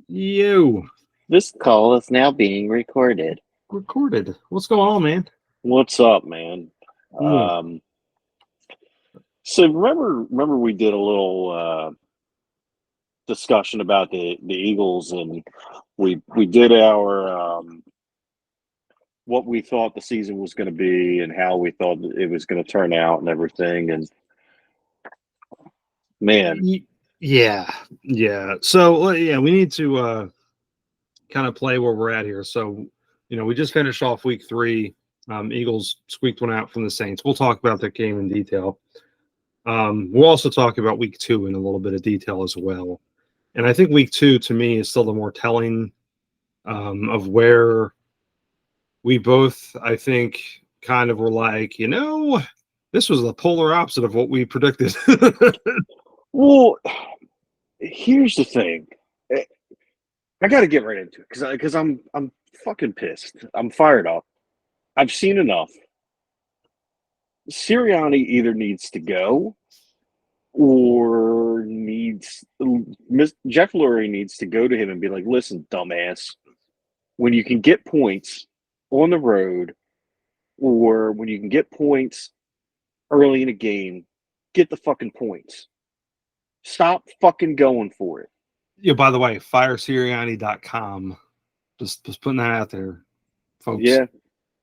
You This call is now being recorded. recorded. What's going on, man? What's up, man? Mm. Um, so remember we did a little discussion about the Eagles, and we did our what we thought the season was going to be and how we thought it was going to turn out and everything. And man, Y- Yeah, yeah. So yeah, we need to kind of play where we're at here. So we just finished off week 3. Eagles squeaked one out from the Saints. We'll talk about that game in detail. We'll also talk about week 2 in a little bit of detail as well. And I think week 2 to me is still the more telling of where we both, I think, kind of were like, this was the polar opposite of what we predicted. well, here's the thing. I got to get right into it because I'm fucking pissed. I'm fired up. I've seen enough. Sirianni either needs to go or Jeff Lurie needs to go to him and be like, listen, dumbass, when you can get points on the road or when you can get points early in a game, get the fucking points. Stop fucking going for it. By the way, firesiriani.com. Just putting that out there, folks. Yeah.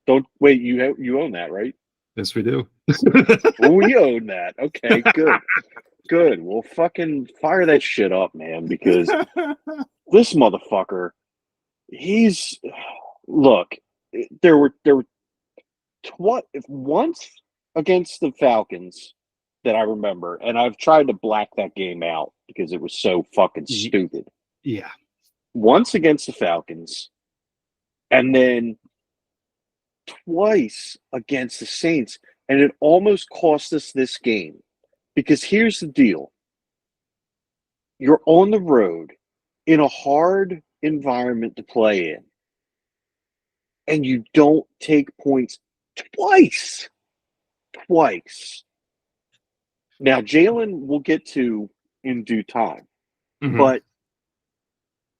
Don't wait, you own that, right? Yes, we do. Well, we own that. Okay, good. Good. Well, fucking fire that shit up, man, because this motherfucker, he's look, there were once against the Falcons that I remember, and I've tried to black that game out because it was so fucking stupid. Yeah. Once against the Falcons, and then twice against the Saints, and it almost cost us this game. Because here's the deal. You're on the road in a hard environment to play in, and you don't take points twice. Twice. Now, Jalen we'll get to in due time. Mm-hmm. But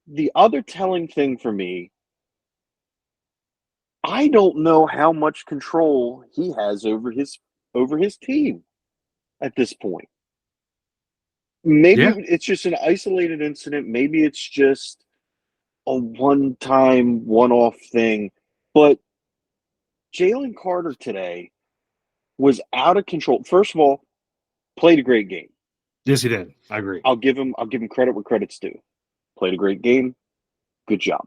the other telling thing for me, I don't know how much control he has over his team at this point. Maybe Yeah. it's just an isolated incident. Maybe it's just a one-time, one-off thing. But Jalen Carter today was out of control. First of all, played a great game. Yes, he did. I agree. I'll give him credit where credit's due. Played a great game. Good job.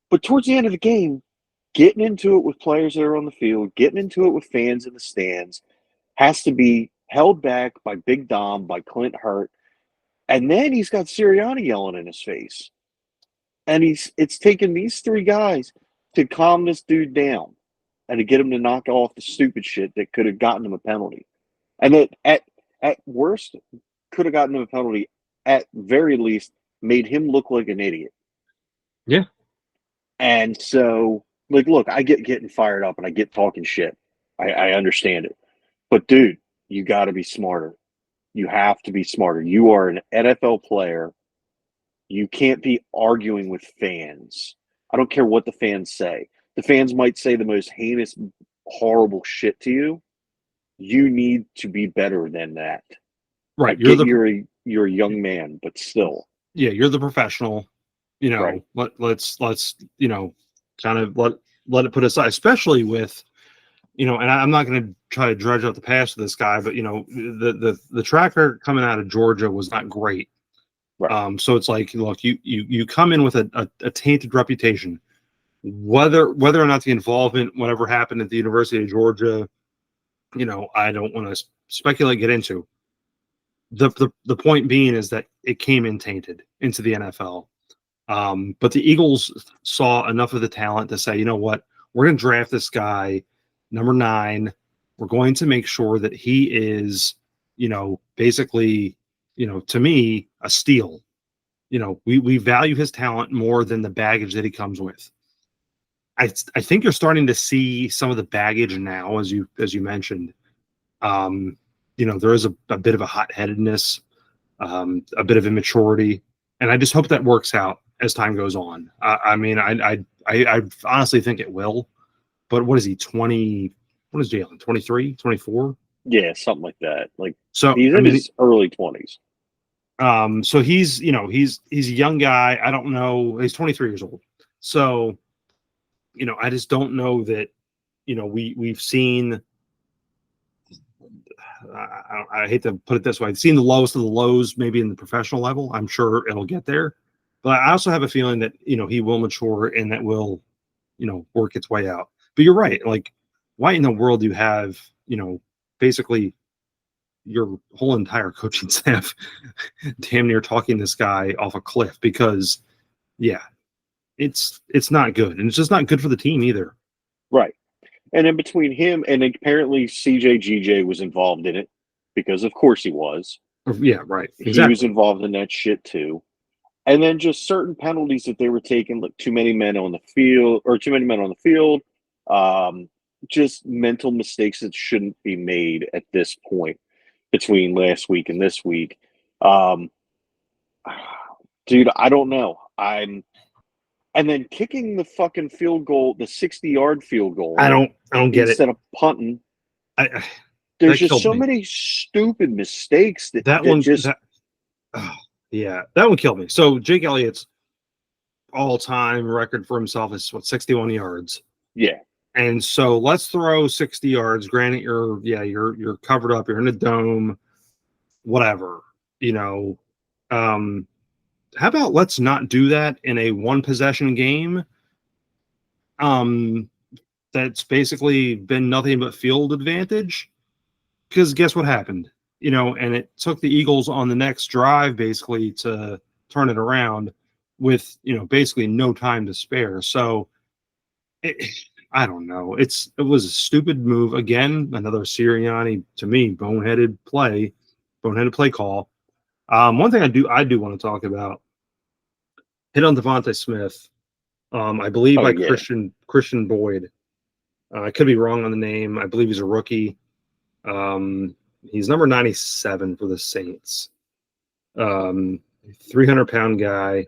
But towards the end of the game, getting into it with players that are on the field, getting into it with fans in the stands, has to be held back by Big Dom, by Clint Hurt. And then he's got Sirianni yelling in his face. And it's taken these three guys to calm this dude down and to get him to knock off the stupid shit that could have gotten him a penalty. And that at worst could have gotten him a penalty, at very least made him look like an idiot. Yeah. And so, like, look, I get getting fired up and I get talking shit. I understand it. But, dude, you got to be smarter. You have to be smarter. You are an NFL player. You can't be arguing with fans. I don't care what the fans say. The fans might say the most heinous, horrible shit to you. You need to be better than that. I Right. get you're a young man, but still. Yeah, you're the professional. Right. Let's kind of let it put aside, especially with and I'm not going to try to dredge up the past of this guy, but the tracker coming out of Georgia was not great. Right. So it's like, look, you come in with a tainted reputation, whether or not the involvement, whatever happened at the University of Georgia, I don't want to speculate, get into. The point being is that it came in tainted into the NFL. But the Eagles saw enough of the talent to say, you know what, we're going to draft this guy, number 9. We're going to make sure that he is, basically, to me, a steal. We value his talent more than the baggage that he comes with. I think you're starting to see some of the baggage now, as you mentioned. There is a bit of a hot-headedness, a bit of immaturity, and I just hope that works out as time goes on. I mean, I honestly think it will. But what is he, 20? What is Jalen, 23, 24? Yeah, something like that. Like So, he's I in mean, his early 20s. so he's, he's a young guy. I don't know. He's 23 years old. So, I just don't know that, we've seen, I hate to put it this way, I've seen the lowest of the lows maybe in the professional level. I'm sure it'll get there. But I also have a feeling that, he will mature and that will, work its way out. But you're right. Like, why in the world do you have, basically your whole entire coaching staff damn near talking this guy off a cliff? Because, yeah, it's not good. And it's just not good for the team either. Right. And then between him and apparently CJGJ was involved in it because, of course, he was. Yeah, right. He was Exactly. involved in that shit too. And then just certain penalties that they were taking, like too many men on the field or too many men on the field. Just mental mistakes that shouldn't be made at this point between last week and this week. Dude, I don't know. And then kicking the fucking field goal, the 60-yard field goal. I don't get it. Instead of punting. I There's that just so me. many stupid mistakes that one just yeah, that one killed me. So Jake Elliott's all-time record for himself is 61 yards. Yeah. And so let's throw 60 yards. Granted, you're covered up, you're in a dome, whatever, how about let's not do that in a one possession game? That's basically been nothing but field advantage. Because guess what happened? And it took the Eagles on the next drive basically to turn it around with, basically no time to spare. So I don't know. It was a stupid move. Again, another Sirianni, to me, boneheaded play call. One thing I do want to talk about, hit on Devontae Smith. I believe by Christian Boyd. I could be wrong on the name. I believe he's a rookie. He's number 97 for the Saints. 300-pound guy.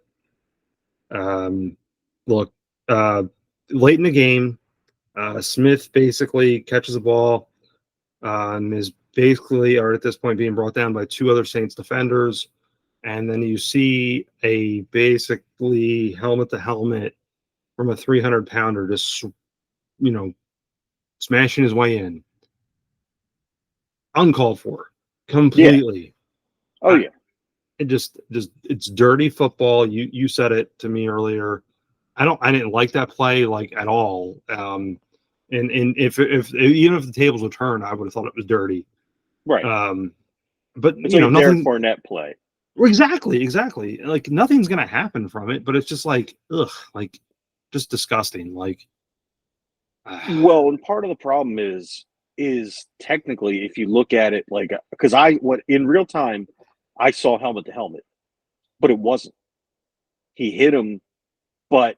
Look, late in the game, Smith basically catches the ball and is basically, or at this point, being brought down by two other Saints defenders. And then you see a basically helmet to helmet from a 300-pounder just, smashing his way in. Uncalled for. Completely. Yeah. Oh, yeah. It just it's dirty football. You said it to me earlier. I didn't like that play like at all. And if even if the tables were turned, I would have thought it was dirty. Right. But it's like nothing. Derek Barnett play. Exactly. Like nothing's gonna happen from it, but it's just like like just disgusting. Like, well, and part of the problem is technically if you look at it like because in real time I saw helmet to helmet, but it wasn't. He hit him, but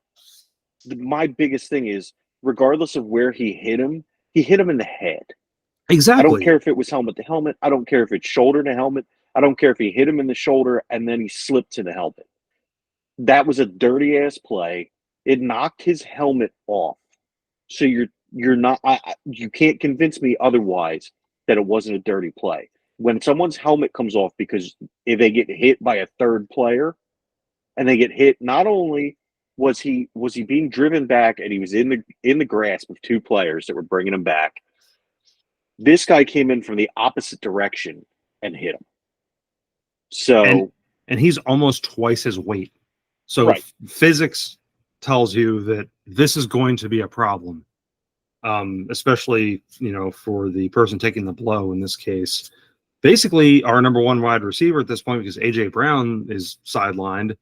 my biggest thing is regardless of where he hit him in the head. Exactly. I don't care if it was helmet to helmet. I don't care if it's shoulder to helmet. I don't care if he hit him in the shoulder and then he slipped to the helmet. That was a dirty ass play. It knocked his helmet off. So you're not. You can't convince me otherwise that it wasn't a dirty play. When someone's helmet comes off because if they get hit by a third player, and they get hit, not only was he being driven back and he was in the grasp of two players that were bringing him back. This guy came in from the opposite direction and hit him. So and he's almost twice his weight. So right. Physics tells you that this is going to be a problem, especially for the person taking the blow in this case. Basically, our number one wide receiver at this point, because AJ Brown is sidelined,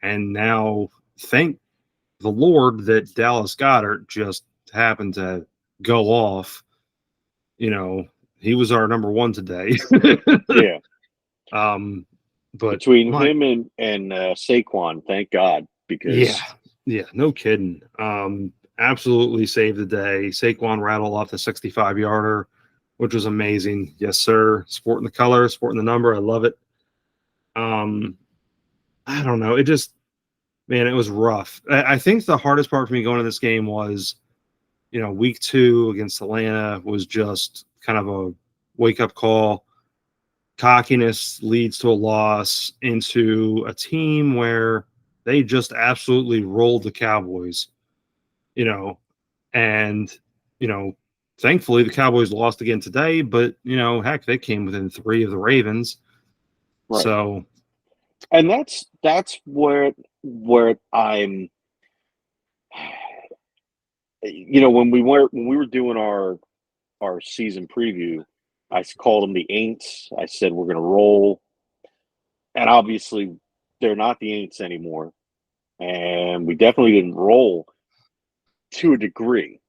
and now thank the Lord that Dallas Goedert just happened to go off. He was our number one today. Yeah. But between him and Saquon, thank God, because yeah, no kidding. Absolutely saved the day. Saquon rattled off the 65-yarder, which was amazing. Yes, sir. Sporting the color, sporting the number. I love it. I don't know. It just, man, it was rough. I think the hardest part for me going to this game was, week 2 against Atlanta was just kind of a wake up call. Cockiness leads to a loss into a team where they just absolutely rolled the Cowboys, and, you know, thankfully the Cowboys lost again today, but, heck, they came within 3 of the Ravens. Right. So, And that's where I'm, when we were doing our season preview, I called them the Aints. I said we're going to roll, and obviously they're not the Aints anymore, and we definitely didn't roll to a degree.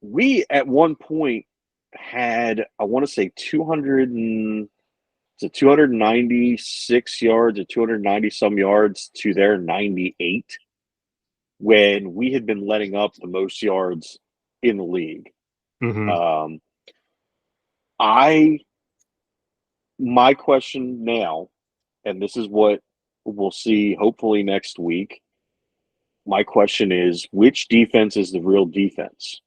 We at one point had, I want to say, 296 yards or 290 some yards to their 98, when we had been letting up the most yards in the league. mhm. Um, I My question now, and this is what we'll see hopefully next week. My question is, which defense is the real defense?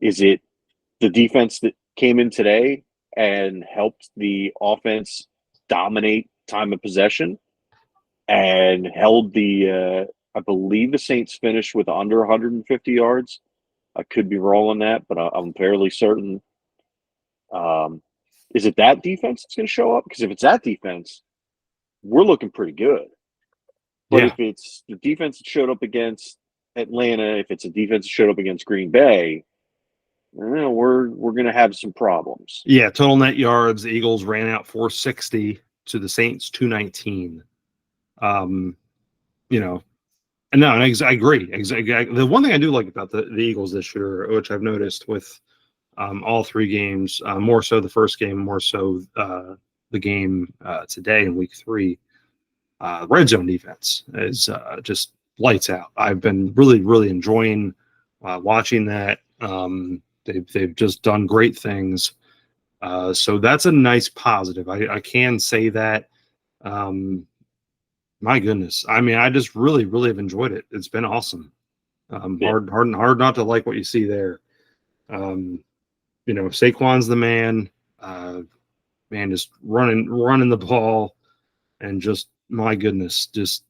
Is it the defense that came in today and helped the offense dominate time of possession and held I believe the Saints finished with under 150 yards. I could be wrong on that, but I'm fairly certain. Um, is it that defense that's going to show up? Because if it's that defense, we're looking pretty good. But Yeah. if it's the defense that showed up against Atlanta, if it's a defense that showed up against Green Bay, we're going to have some problems. Yeah. Total net yards, the Eagles ran out 460 to the Saints 219. Um, you know, and no, and I agree. Exactly. The one thing I do like about the Eagles this year, which I've noticed with all 3 games, more so the first game, more so the game today in week 3, red zone defense is just lights out. I've been really, really enjoying watching that. They've just done great things. So that's a nice positive. I can say that. Um, my goodness. I mean, I just really, really have enjoyed it. It's been awesome. Yeah. Hard not to like what you see there. Um, Saquon's the man. Man, just running the ball, and just my goodness, just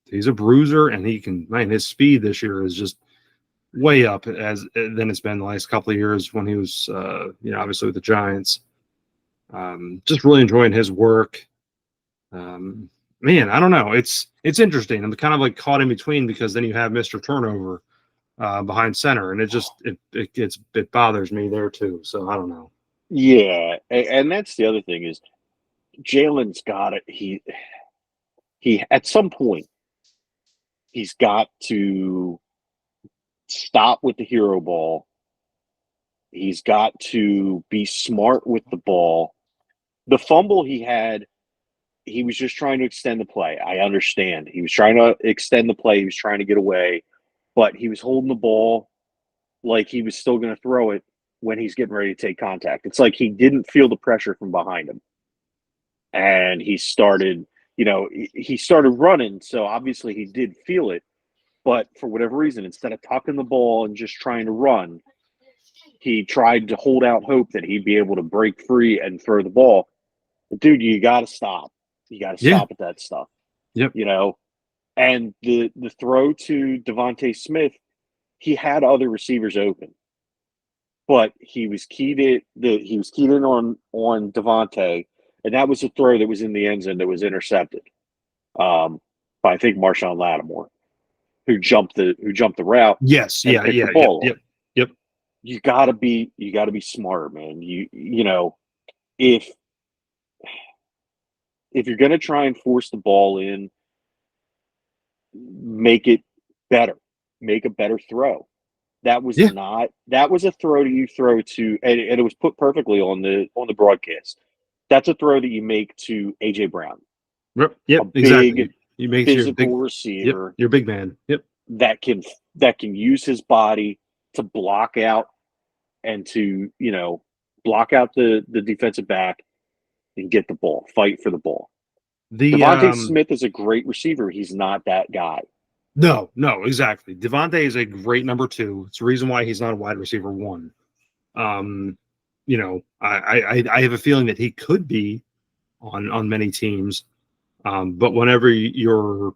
he's a bruiser, and his speed this year is just way up as than it's been the last couple of years when he was obviously with the Giants. Just really enjoying his work. Man, I don't know. It's interesting. I'm kind of like caught in between, because then you have Mr. Turnover behind center, and it bothers me there too. So I don't know. Yeah, and that's the other thing is Jalen's got it. He at some point he's got to stop with the hero ball. He's got to be smart with the ball. The fumble he had, he was just trying to extend the play. I understand. He was trying to extend the play. He was trying to get away, but he was holding the ball like he was still going to throw it when he's getting ready to take contact. It's like he didn't feel the pressure from behind him. And he started running. So obviously he did feel it. But for whatever reason, instead of tucking the ball and just trying to run, he tried to hold out hope that he'd be able to break free and throw the ball. But dude, you got to stop. You got to Yeah. stop at that stuff. Yep. And the throw to Devontae Smith, he had other receivers open, but he was keyed in on Devontae, and that was a throw that was in the end zone that was intercepted by, I think, Marshawn Lattimore, who jumped the route Yes. and Yeah. picked the Yeah. Yep. ball Yep. off. Yep. You gotta be smart, man. If if you're gonna try and force the ball in, make it better. Make a better throw. That was Yeah. not that was a throw that you throw to, and it was put perfectly on the broadcast. That's a throw that you make to AJ Brown, Yep. a Yep. big Exactly. You make your big. physical Yep. receiver Your big man. Yep. that can use his body to block out and to block out the defensive back and get the ball, fight for the ball. The Devontae Smith is a great receiver. He's not that guy. No, exactly. Devontae is a great number 2. It's the reason why he's not a wide receiver 1. I have a feeling that he could be on many teams. But whenever your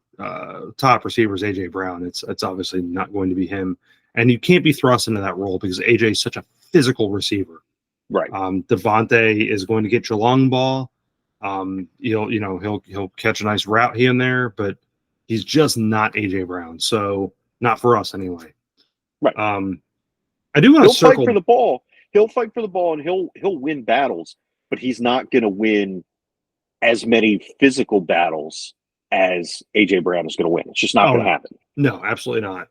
top receiver is AJ Brown, it's obviously not going to be him, and you can't be thrust into that role because AJ is such a physical receiver. Right. Devontae is going to get your long ball. He'll catch a nice route here and there, but he's just not AJ Brown. So not for us anyway. Right. I do want to circle. Fight for the ball. He'll fight for the ball and he'll win battles, but he's not going to win as many physical battles as AJ Brown is going to win. It's just not going to happen. No, absolutely not.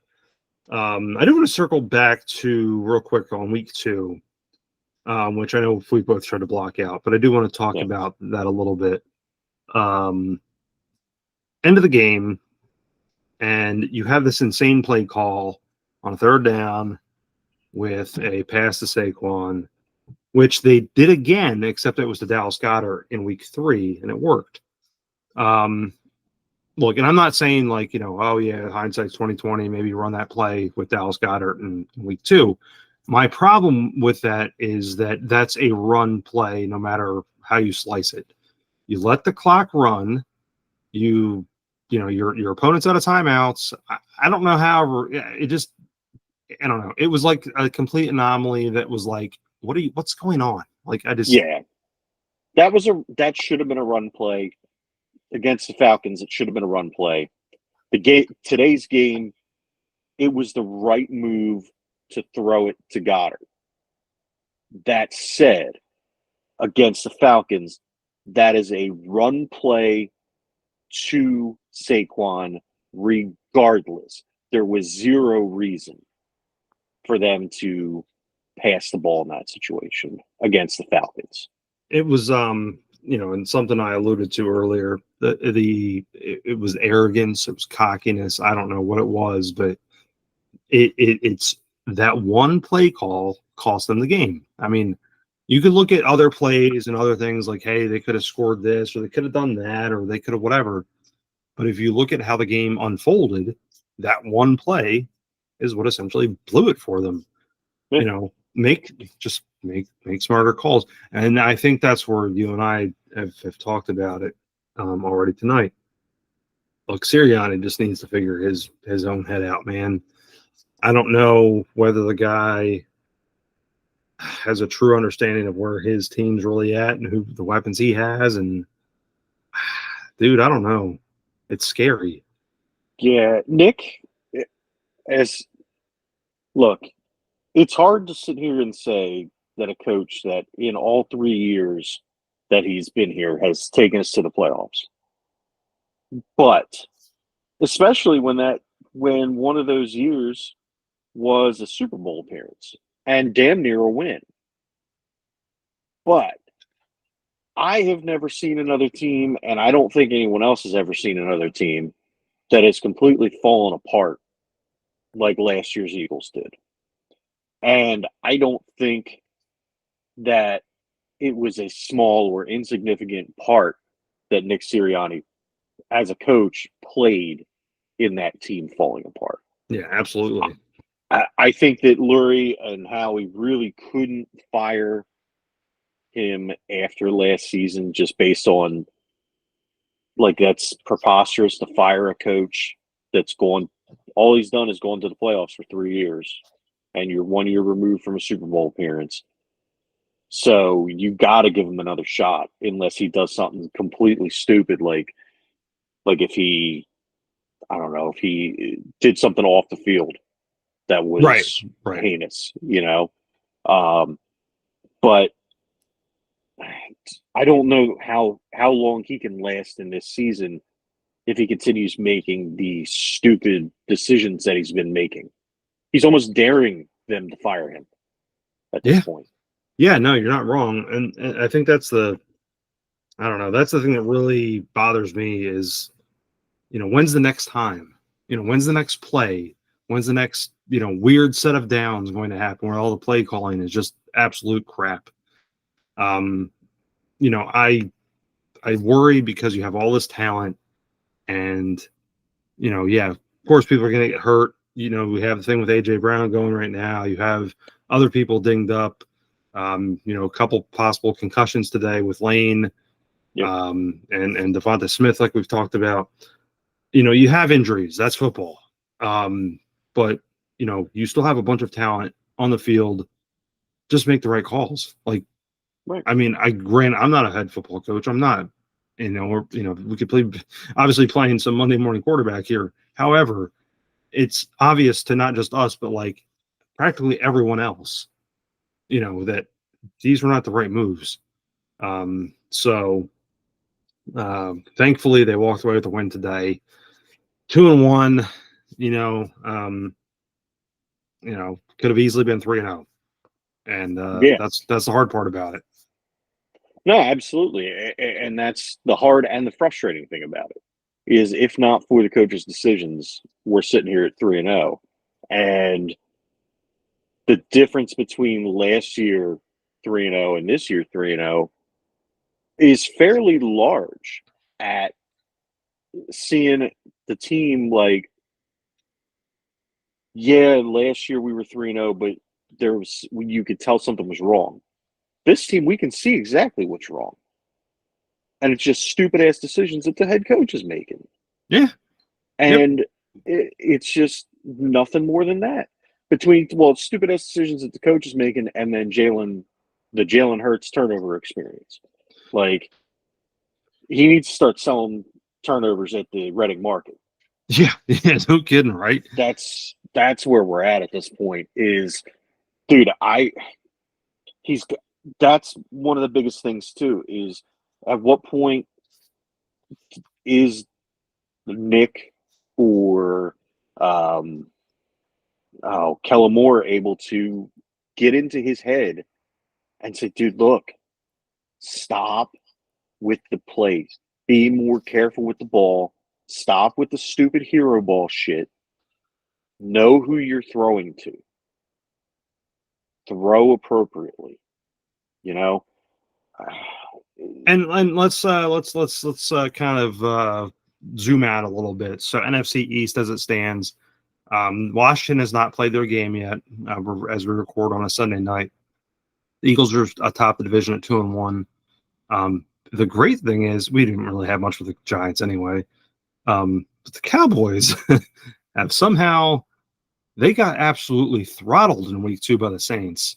I do want to circle back to real quick on week 2, which I know we both tried to block out, but I do want to talk about that a little bit. End of the game, and you have this insane play call on 3rd down with a pass to Saquon, which they did again, except it was to Dallas Goedert in week 3, and it worked. Look, and I'm not saying like, oh yeah, hindsight's 2020, maybe run that play with Dallas Goedert in week 2. My problem with that is that that's a run play, no matter how you slice it. You let the clock run. Your opponent's out of timeouts. I don't know how it just. I don't know. It was like a complete anomaly that was like, what's going on? Like I just that should have been a run play against the Falcons. It should have been a run play. Today's game, it was the right move to throw it to Goddard. That said, against the Falcons, that is a run play to Saquon regardless. There was zero reason for them to pass the ball in that situation against the Falcons. It was and something I alluded to earlier, it was arrogance, it was cockiness. I don't know what it was, but it's that one play call cost them the game. I mean, you could look at other plays and other things like, hey, they could have scored this, or they could have done that, or they could have whatever. But if you look at how the game unfolded, that one play is what essentially blew it for them. Yeah. Make smarter calls. And I think that's where you and I have talked about it already tonight. Look, Sirianni just needs to figure his own head out, man. I don't know whether the guy has a true understanding of where his team's really at and who the weapons he has. And dude, I don't know. It's scary. Yeah, Nick, look, it's hard to sit here and say that a coach that in all 3 years that he's been here has taken us to the playoffs. But especially when one of those years was a Super Bowl appearance and damn near a win. But I have never seen another team, and I don't think anyone else has ever seen another team that has completely fallen apart like last year's Eagles did. And I don't think that it was a small or insignificant part that Nick Sirianni, as a coach, played in that team falling apart. Yeah, absolutely. I think that Lurie and Howie really couldn't fire him after last season just based on, like, that's preposterous to fire a coach that's all he's done is gone to the playoffs for 3 years, and you're 1 year removed from a Super Bowl appearance. So you got to give him another shot unless he does something completely stupid, like if he, I don't know, if he did something off the field that was right. heinous, but I don't know how long he can last in this season if he continues making the stupid decisions that he's been making. He's almost daring them to fire him at this point. Yeah, no, you're not wrong. And I think that's the thing that really bothers me is, when's the next time? When's the next play? When's the next, weird set of downs going to happen where all the play calling is just absolute crap? I worry because you have all this talent, and of course people are going to get hurt. We have the thing with AJ Brown going right now. You have other people dinged up. A couple possible concussions today with Lane, Yep. and Devonta Smith, like we've talked about. You have injuries. That's football. But you still have a bunch of talent on the field. Just make the right calls. Like, Right. I mean, I'm not a head football coach. I'm not. We could play, obviously playing some Monday morning quarterback here. However, it's obvious to not just us, but like practically everyone else, that these were not the right moves. So thankfully they walked away with the win today. 2-1, could have easily been 3-0. And Yeah. that's the hard part about it. No, absolutely. And that's the hard and the frustrating thing about it is if not for the coach's decisions, we're sitting here at 3-0. And the difference between last year 3-0 and this year 3-0 is fairly large at seeing the team like, yeah, last year we were 3-0, but you could tell something was wrong. This team, we can see exactly what's wrong. And it's just stupid ass decisions that the head coach is making. Yeah. And it's just nothing more than that. Stupid ass decisions that the coach is making, and then the Jalen Hurts turnover experience. Like, he needs to start selling turnovers at the Reading market. Yeah, no kidding, right? That's where we're at this point. Is, dude, that's one of the biggest things too. Is at what point is Nick or Kellen Moore able to get into his head and say, dude, look, stop with the plays. Be more careful with the ball. Stop with the stupid hero ball shit. Know who you're throwing to. Throw appropriately. And let's kind of zoom out a little bit. So NFC East as it stands, Washington has not played their game yet, as we record on a Sunday night. The Eagles are atop the division at 2-1. The great thing is we didn't really have much with the Giants anyway. But the Cowboys have somehow they got absolutely throttled in week 2 by the Saints.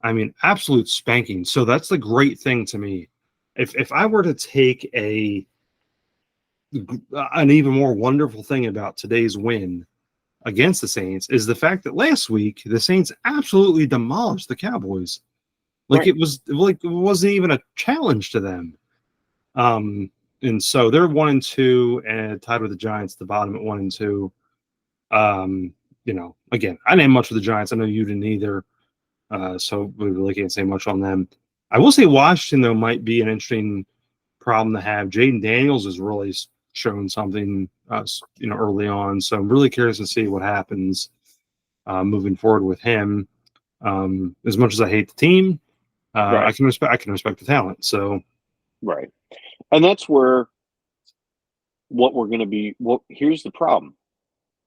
I mean, absolute spanking. So that's the great thing to me. If I were to take an even more wonderful thing about today's win against the Saints is the fact that last week the Saints absolutely demolished the Cowboys. Like, right. It wasn't even a challenge to them. And so they're 1-2 and tied with the Giants at the bottom at 1-2. Again, I didn't much for the Giants. I know you didn't either. So we really can't say much on them. I will say Washington, though, might be an interesting problem to have. Jaden Daniels has really shown something, early on. So I'm really curious to see what happens moving forward with him. As much as I hate the team, right. I can respect the talent. So, right, and that's where what we're going to be. Well, here's the problem.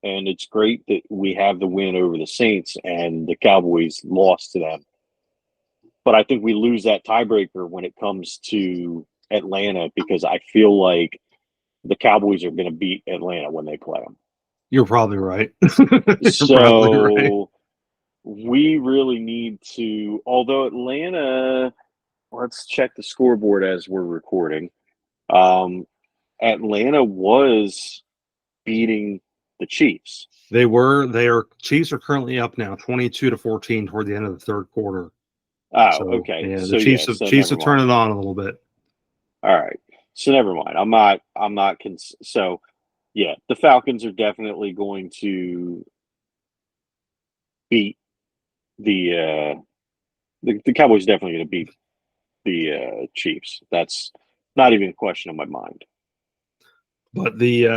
And it's great that we have the win over the Saints and the Cowboys lost to them. But I think we lose that tiebreaker when it comes to Atlanta because I feel like the Cowboys are going to beat Atlanta when they play them. You're probably right. We really need to, although Atlanta, let's check the scoreboard as we're recording. Atlanta was beating the Chiefs. Chiefs are currently up now 22-14 toward the end of the third quarter. Oh, so, okay. Yeah, the Chiefs have turned it on a little bit. All right. So never mind. So yeah, the Falcons are definitely going to beat the Cowboys definitely going to beat the Chiefs. That's not even a question in my mind. But the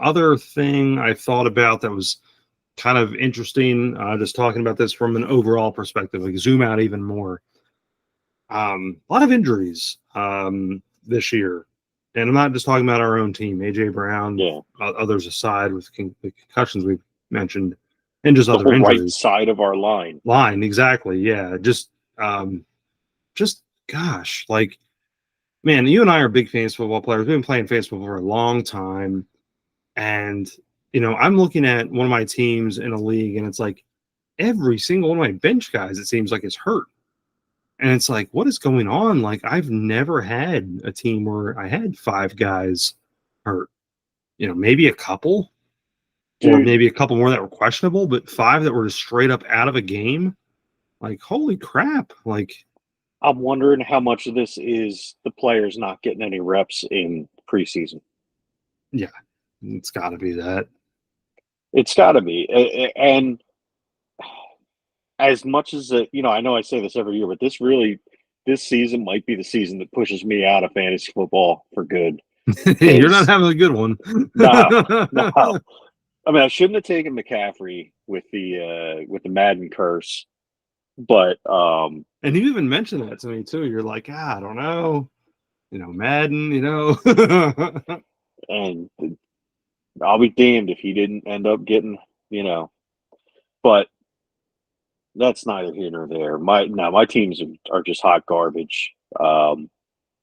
other thing I thought about that was kind of interesting, just talking about this from an overall perspective, like zoom out even more. A lot of injuries this year. And I'm not just talking about our own team, AJ Brown, Yeah. Others aside with the concussions we've mentioned, and just The other whole right injuries. side of our line. Line, exactly. Yeah. Just gosh, like, man, you and I are big fantasy football players. We've been playing fantasy football for a long time. And, I'm looking at one of my teams in a league, and it's like every single one of my bench guys, it seems like, is hurt. And it's like, what is going on? Like, I've never had a team where I had 5 guys hurt. Maybe a couple, or Dude, maybe a couple more that were questionable, but 5 that were just straight up out of a game. Like, holy crap. Like, I'm wondering how much of this is the players not getting any reps in preseason. yeah, it's got to be that. It's got to be. And as much as, I know I say this every year, but this season might be the season that pushes me out of fantasy football for good. You're not having a good one. No, no. I mean, I shouldn't have taken McCaffrey with the Madden curse, but And you even mentioned that to me too. You're like, I don't know, Madden, and I'll be damned if he didn't end up getting, but that's neither here nor there. My teams are just hot garbage.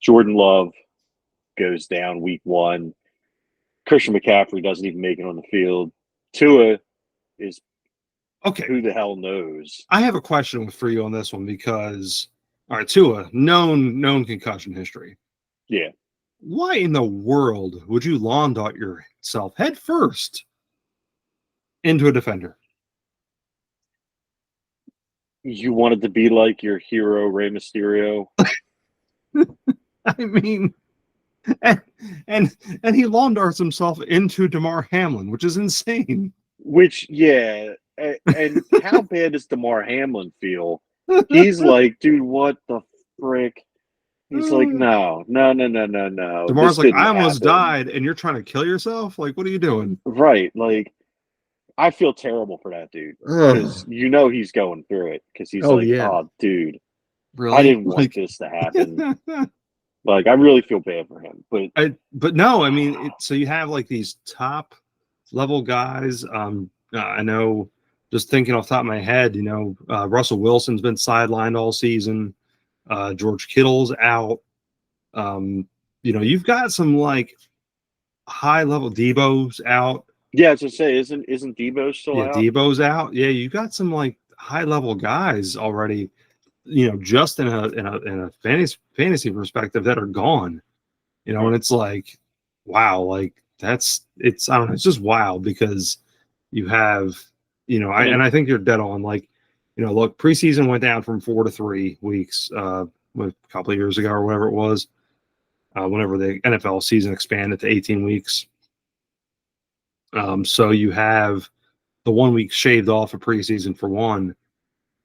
Jordan Love goes down week 1. Christian McCaffrey doesn't even make it on the field. Tua is okay. who the hell knows. I have a question for you on this one because, all right, Tua, known concussion history. Yeah. Why in the world would you lawn dart yourself head first into a defender? You wanted to be like your hero, Rey Mysterio. I mean, and he lawn darts himself into Damar Hamlin, which is insane. Which, yeah. And how bad does Damar Hamlin feel? He's like, dude, what the frick? He's like, no. Damar's like, I almost died, and you're trying to kill yourself? Like, what are you doing? Right. Like, I feel terrible for that dude because he's going through it because he's oh, dude, really? I didn't want this to happen. Like, I really feel bad for him. But no, I mean, so you have like these top level guys. I know, just thinking off the top of my head, Russell Wilson's been sidelined all season. George Kittle's out. You've got some like high level. Debo's out. Yeah, as I say, isn't Debo still out? Yeah, Debo's out. Yeah, you got some like high level guys already. Just in a fantasy perspective that are gone. And it's like, wow, like I don't know, it's just wild because you have, I think you're dead on. Like, look, preseason went down from 4 to 3 weeks a couple of years ago or whatever it was, whenever the NFL season expanded to 18 weeks. So you have the 1 week shaved off of preseason for one,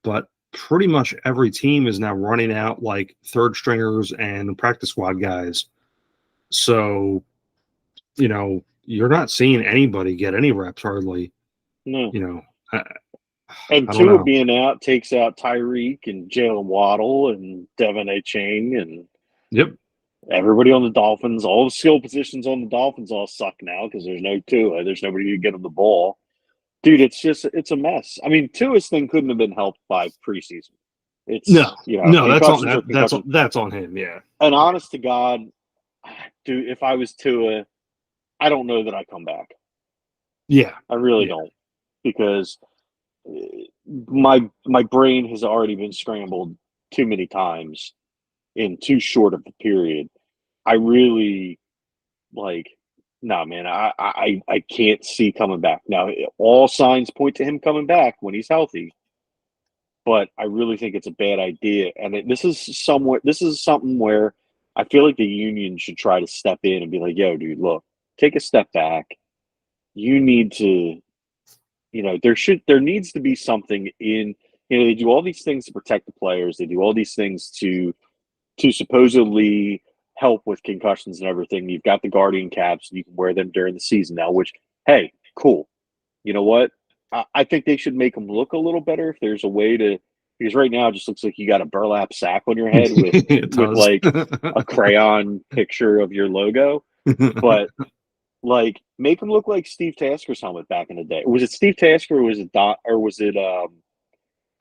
but pretty much every team is now running out like third stringers and practice squad guys. So, you're not seeing anybody get any reps hardly. No. And Tua being out takes out Tyreek and Jalen Waddle and Devin A. Chain and yep, everybody on the Dolphins. All the skill positions on the Dolphins all suck now because there's no Tua. There's nobody to get him the ball. Dude, it's a mess. I mean, Tua's thing couldn't have been helped by preseason. No, that's on him. Yeah, and honest to God, dude, if I was Tua, I don't know that I come back. Yeah, I really don't, because my brain has already been scrambled too many times in too short of a period. I really no, man. I can't see coming back now. All signs point to him coming back when he's healthy, but I really think it's a bad idea. And this is something where I feel like the union should try to step in and be like, "Yo, dude, look, take a step back. You need to, there needs to be something in, they do all these things to protect the players. They do all these things to supposedly help with concussions and everything. You've got the Guardian caps, and you can wear them during the season now, which, hey, cool. You know what? I think they should make them look a little better if there's a way to Because right now it just looks like you got a burlap sack on your head with It does. like a crayon picture of your logo. But like, make him look like Steve Tasker's helmet back in the day. Was it Steve Tasker or was it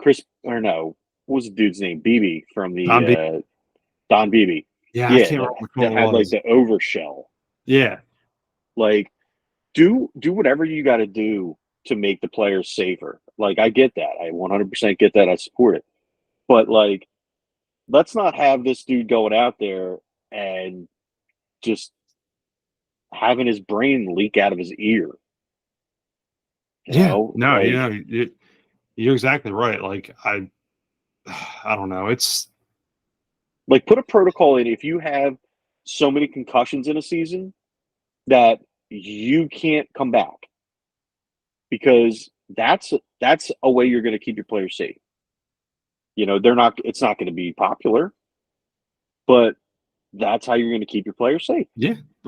Chris, or no, what was the dude's name? BB from Don B. the Don BB. Yeah, I Yeah, can't remember which one that it had like was. the overshell. Yeah. Like, do whatever you got to do to make the players safer. Like, I get that. I 100% get that. I support it. But like, let's not have this dude going out there and just having his brain leak out of his ear. You know, No, like, you're exactly right. Like I don't know. It's put a protocol in if you have so many concussions in a season that you can't come back, because that's a way you're going to keep your players safe. You know, it's not going to be popular, but that's how you're going to keep your players safe.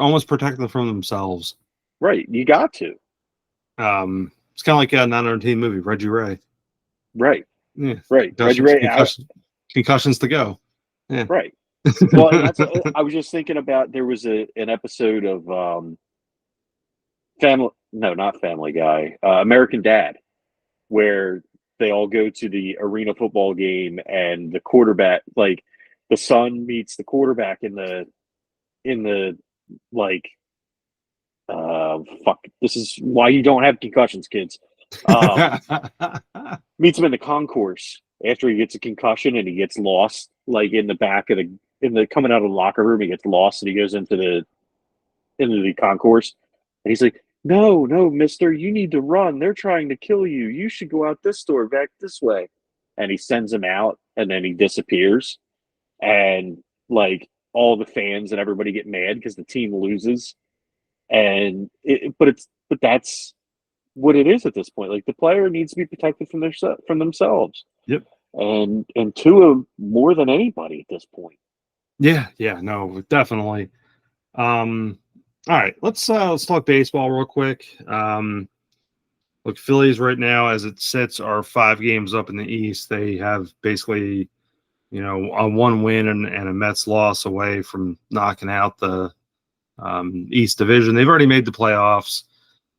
almost protect them from themselves. Right. You got to. It's kind of like a 9/10 movie, Reggie Ray. Right. Yeah. Right. Reggie Ray. Concussions to go. Yeah. Right. Well, and that's I was just thinking about, there was an episode of not Family Guy, American Dad, where they all go to the arena football game, and the quarterback, like the son meets the quarterback in the like, fuck, this is why you don't have concussions, kids. Meets him in the concourse after he gets a concussion, and he gets lost, like in the back of the coming out of the locker room. He gets lost, and he goes into the concourse, and he's like, no, mister, you need to run. They're trying to kill you. You should go out this door, back this way. And he sends him out, and then he disappears. And like, all the fans and everybody get mad because the team loses. And but that's what it is at this point. Like, the player needs to be protected from themselves. Yep. And Tua more than anybody at this point. Yeah, no, definitely. All right, let's talk baseball real quick. Look, Phillies right now, as it sits, are 5 games up in the East. They have basically, a 1 win and a Mets loss away from knocking out the East Division. They've already made the playoffs,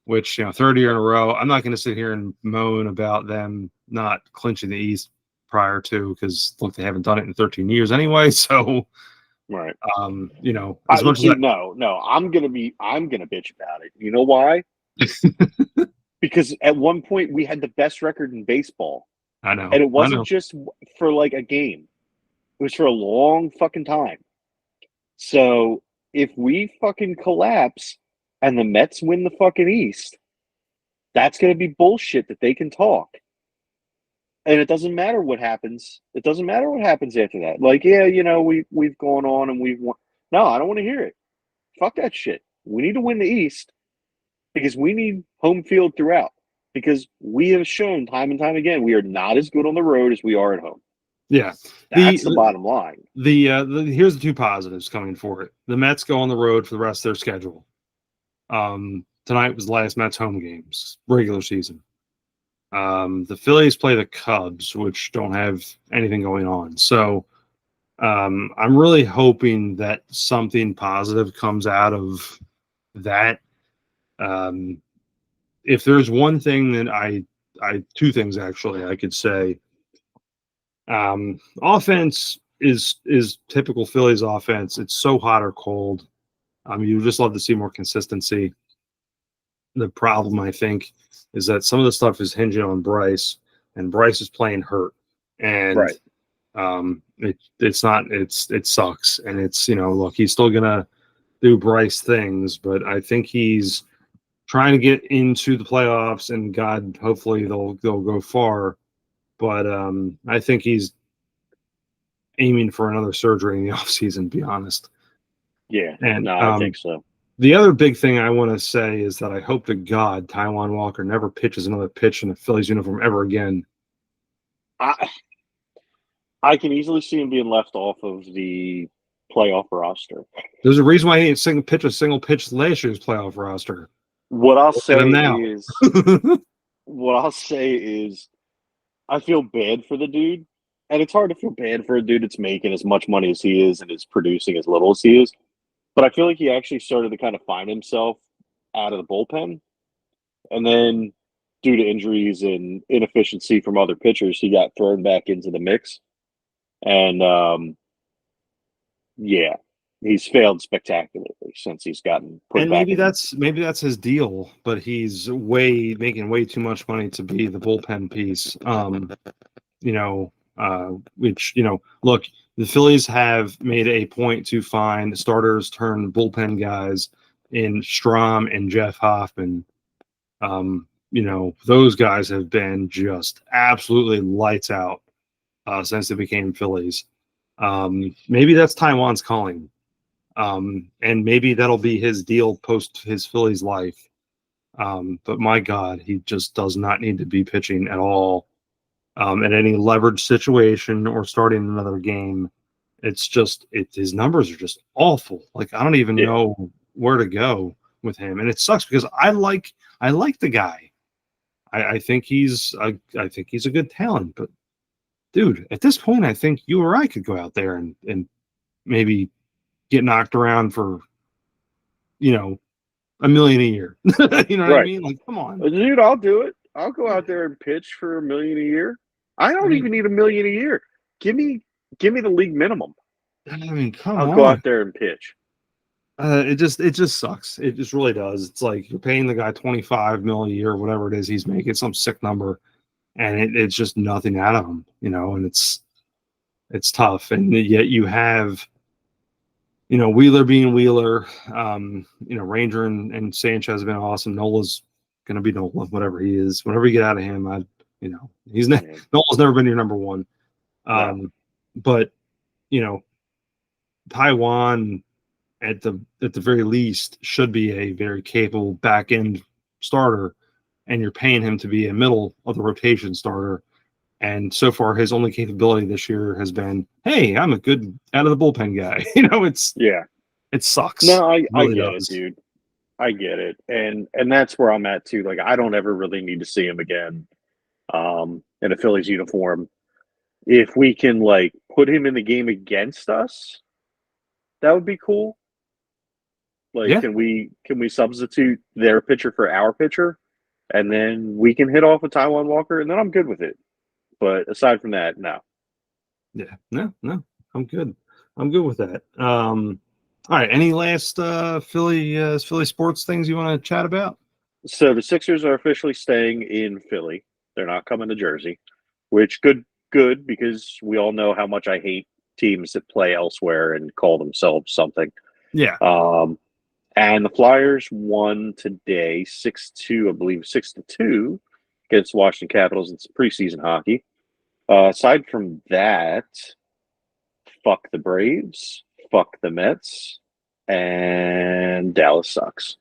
which, third year in a row. I'm not going to sit here and moan about them not clinching the East prior to, because look, they haven't done it in 13 years anyway. So. Right. As much as no, I'm gonna bitch about it. You know why? Because at one point we had the best record in baseball. I know. And it wasn't just for like a game. It was for a long fucking time. So if we fucking collapse and the Mets win the fucking East, that's gonna be bullshit that they can talk. And it doesn't matter what happens. It doesn't matter what happens after that. Like, yeah, we've gone on and we've won. No, I don't want to hear it. Fuck that shit. We need to win the East, because we need home field throughout. Because we have shown time and time again we are not as good on the road as we are at home. Yeah, that's the bottom line. Here's the 2 positives coming for it. The Mets go on the road for the rest of their schedule. Tonight was the last Mets home games, regular season. The Phillies play the Cubs, which don't have anything going on. So I'm really hoping that something positive comes out of that. If there's one thing that 2 things actually I could say. Offense is typical Phillies offense. It's so hot or cold. You just love to see more consistency. The problem, I think, is that some of the stuff is hinging on Bryce, and Bryce is playing hurt, and right. it sucks, and it's look, he's still gonna do Bryce things, but I think he's trying to get into the playoffs, and God, hopefully they'll go far, but I think he's aiming for another surgery in the offseason, to be honest. Yeah, and I think so. The other big thing I want to say is that I hope to God Taijuan Walker never pitches another pitch in a Phillies uniform ever again. I can easily see him being left off of the playoff roster. There's a reason why he didn't pitch a single pitch last year's playoff roster. What I'll say is, I feel bad for the dude, and it's hard to feel bad for a dude that's making as much money as he is and is producing as little as he is. But I feel like he actually started to kind of find himself out of the bullpen. And then, due to injuries and inefficiency from other pitchers, he got thrown back into the mix. And yeah, he's failed spectacularly since he's gotten put And back maybe in. maybe that's his deal, but he's making way too much money to be the bullpen piece. Which, look, the Phillies have made a point to find starters turn bullpen guys in Strom and Jeff Hoffman. Those guys have been just absolutely lights out since they became Phillies. Maybe that's Taiwan's calling. And maybe that'll be his deal post his Phillies life. But my God, he just does not need to be pitching at all at any leverage situation or starting another game. It's just his numbers are just awful. Like, I don't even know where to go with him, and it sucks because I like the guy. I think he's a good talent, but dude, at this point, I think you or I could go out there and maybe get knocked around for $1 million a year. You know what I mean? Like, come on, Dude, I'll do it. I'll go out there and pitch for $1 million a year. I don't even need $1 million a year. Give me the league minimum. I mean, come on. I'll go out there and pitch. It just sucks. It just really does. It's like you're paying the guy $25 million a year, whatever it is he's making, some sick number, and it's just nothing out of him, and it's tough. And yet you have, Wheeler being Wheeler, Ranger and Sanchez have been awesome. Nola's gonna be Nola, whatever he is. Whenever you get out of him, Nola's never been your number one. But Taiwan at the very least should be a very capable back end starter, and you're paying him to be a middle of the rotation starter. And so far, his only capability this year has been, "Hey, I'm a good out of the bullpen guy." It sucks. No, I really get it, dude. I get it, and that's where I'm at too. Like, I don't ever really need to see him again, in a Phillies uniform. If we can put him in the game against us, that would be cool. Can we substitute their pitcher for our pitcher, and then we can hit off with Taiwan Walker, and then I'm good with it. But aside from that, no. Yeah, no, I'm good. I'm good with that. All right. Any last Philly sports things you want to chat about? So the Sixers are officially staying in Philly. They're not coming to Jersey, which good because we all know how much I hate teams that play elsewhere and call themselves something. Yeah. And the Flyers won today 6-2, I believe 6-2 against Washington Capitals in preseason hockey. Aside from that, fuck the Braves, fuck the Mets, and Dallas sucks.